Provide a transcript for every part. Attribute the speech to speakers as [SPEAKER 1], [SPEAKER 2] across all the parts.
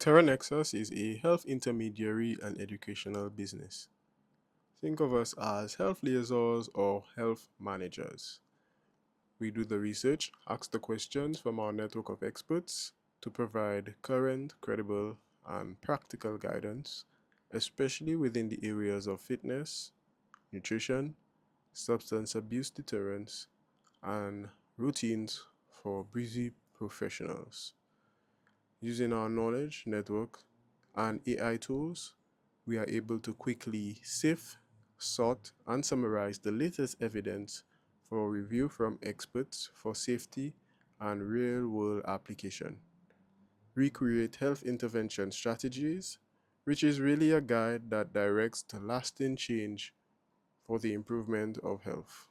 [SPEAKER 1] Terra Nexus is a health intermediary and educational business. Think of us as health liaisons or health managers. We do the research, ask the questions from our network of experts to provide current, credible, and practical guidance, especially within the areas of fitness, nutrition, substance abuse deterrence, and routines for busy professionals. Using our knowledge network and AI tools, we are able to quickly sift, sort, and summarize the latest evidence for review from experts for safety and real world application. Recreate health intervention strategies, which is really a guide that directs to lasting change for the improvement of health.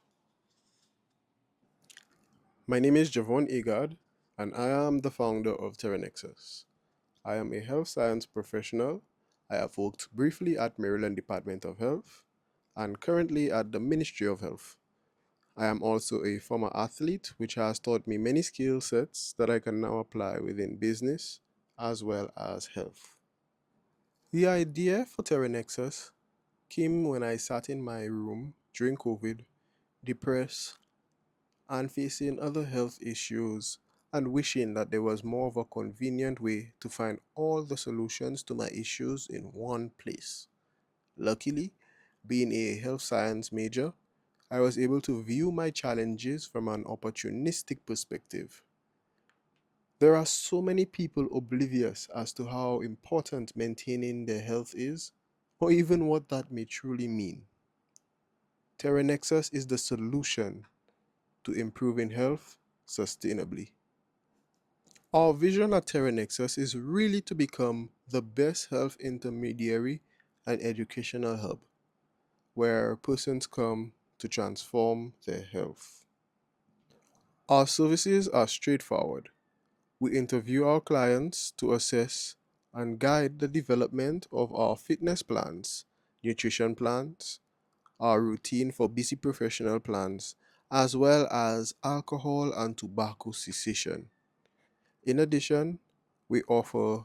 [SPEAKER 1] My name is Javon Agard, and I am the founder of Terranexus. I am a health science professional. I have worked briefly at Maryland Department of Health and currently at the Ministry of Health. I am also a former athlete, which has taught me many skill sets that I can now apply within business as well as health. The idea for Terranexus came when I sat in my room during COVID, depressed and facing other health issues and wishing that there was more of a convenient way to find all the solutions to my issues in one place. Luckily, being a health science major, I was able to view my challenges from an opportunistic perspective. There are so many people oblivious as to how important maintaining their health is, or even what that may truly mean. TerraNexus is the solution to improving health sustainably. Our vision at Terra Nexus is really to become the best health intermediary and educational hub where persons come to transform their health. Our services are straightforward. We interview our clients to assess and guide the development of our fitness plans, nutrition plans, our routine for busy professional plans, as well as alcohol and tobacco cessation. In addition, we offer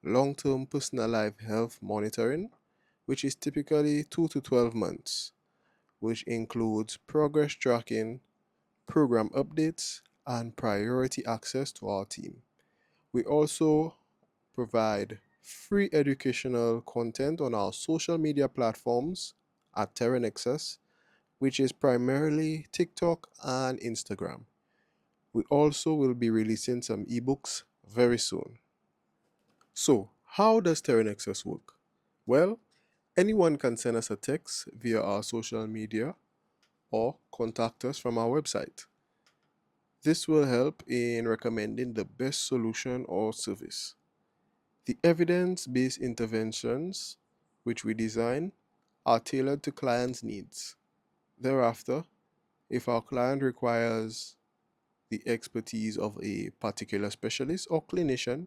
[SPEAKER 1] long term personalized health monitoring, which is typically 2 to 12 months, which includes progress tracking, program updates, and priority access to our team. We also provide free educational content on our social media platforms at TerraNexus, which is primarily TikTok and Instagram. We also will be releasing some ebooks very soon. So, how does TerraNexus work? Well, anyone can send us a text via our social media or contact us from our website. This will help in recommending the best solution or service. The evidence based interventions, which we design, are tailored to clients' needs. Thereafter, if our client requires the expertise of a particular specialist or clinician,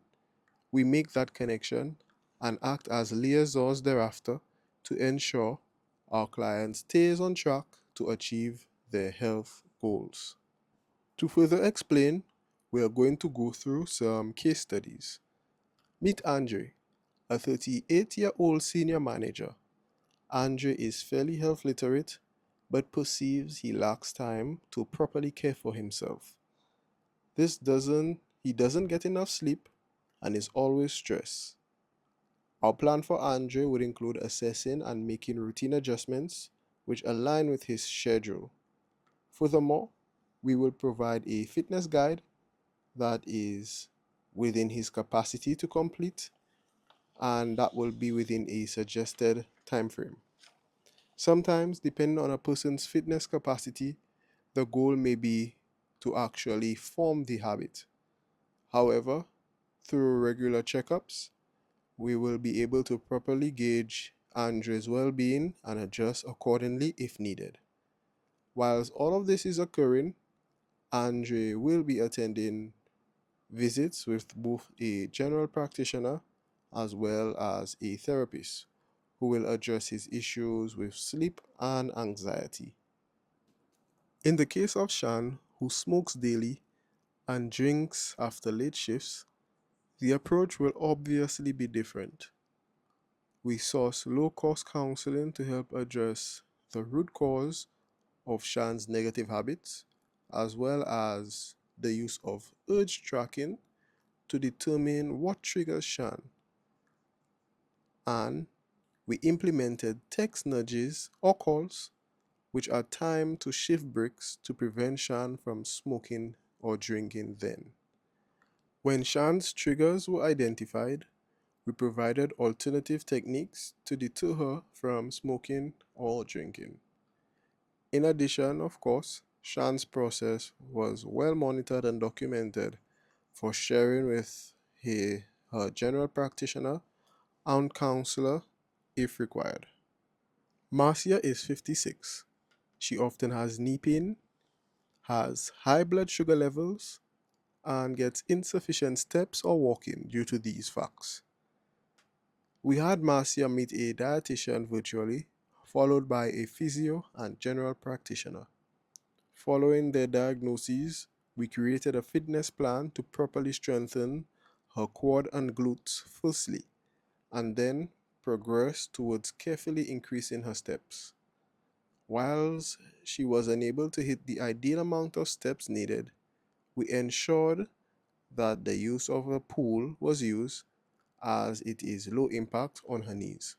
[SPEAKER 1] we make that connection and act as liaisons thereafter to ensure our client stays on track to achieve their health goals. To further explain, we are going to go through some case studies. Meet Andre, a 38-year-old senior manager. Andre is fairly health literate but perceives he lacks time to properly care for himself. He doesn't get enough sleep and is always stressed. Our plan for Andre would include assessing and making routine adjustments which align with his schedule. Furthermore, we will provide a fitness guide that is within his capacity to complete and that will be within a suggested time frame. Sometimes, depending on a person's fitness capacity, the goal may be to actually form the habit. However, through regular checkups, we will be able to properly gauge Andre's well being and adjust accordingly if needed. Whilst all of this is occurring, Andre will be attending visits with both a general practitioner as well as a therapist who will address his issues with sleep and anxiety. In the case of Shan, who smokes daily and drinks after late shifts, The approach will obviously be different. We source low cost counseling to help address the root cause of Shan's negative habits, as well as the use of urge tracking to determine what triggers Shan. And we implemented text nudges or calls, which are timed to shift bricks to prevent Shan from smoking or drinking then. When Shan's triggers were identified, we provided alternative techniques to deter her from smoking or drinking. In addition, of course, Shan's process was well monitored and documented for sharing with her general practitioner and counselor if required. Marcia is 56. She often has knee pain, has high blood sugar levels, and gets insufficient steps or walking due to these facts. We had Marcia meet a dietitian virtually, followed by a physio and general practitioner. Following their diagnoses, we created a fitness plan to properly strengthen her quad and glutes firstly, and then progress towards carefully increasing her steps. Whilst she was unable to hit the ideal amount of steps needed, we ensured that the use of a pool was used as it is low impact on her knees.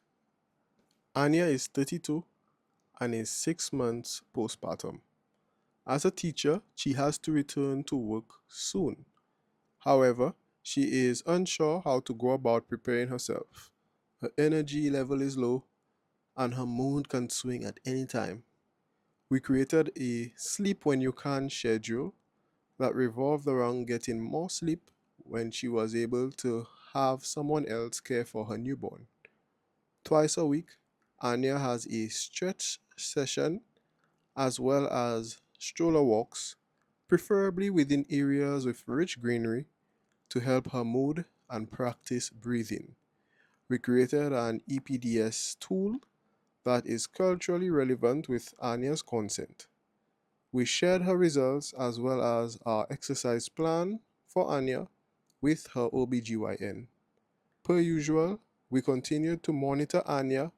[SPEAKER 1] Anya is 32 and is 6 months postpartum. As a teacher, she has to return to work soon. However, she is unsure how to go about preparing herself. Her energy level is low and her mood can swing at any time. We created a sleep when you can schedule that revolved around getting more sleep when she was able to have someone else care for her newborn. Twice a week, Anya has a stretch session as well as stroller walks, preferably within areas with rich greenery, to help her mood and practice breathing. We created an EPDS tool that is culturally relevant with Anya's consent. We shared her results as well as our exercise plan for Anya with her OBGYN. Per usual, we continued to monitor Anya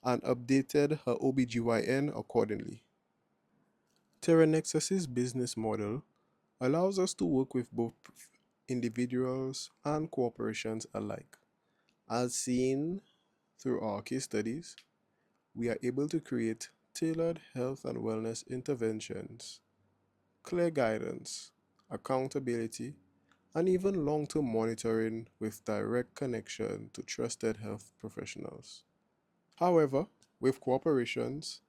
[SPEAKER 1] and updated her OBGYN accordingly. Terra Nexus's business model allows us to work with both individuals and corporations alike. As seen through our case studies, we are able to create tailored health and wellness interventions, clear guidance, accountability, and even long term monitoring with direct connection to trusted health professionals. However, with corporations,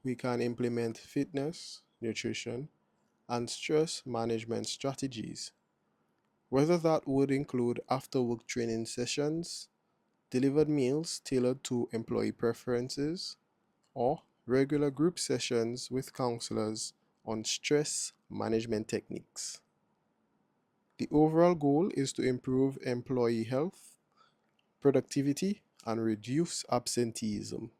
[SPEAKER 1] we can implement fitness, nutrition, and stress management strategies, whether that would include after work training sessions, delivered meals tailored to employee preferences, or regular group sessions with counselors on stress management techniques. The overall goal is to improve employee health, productivity, and reduce absenteeism.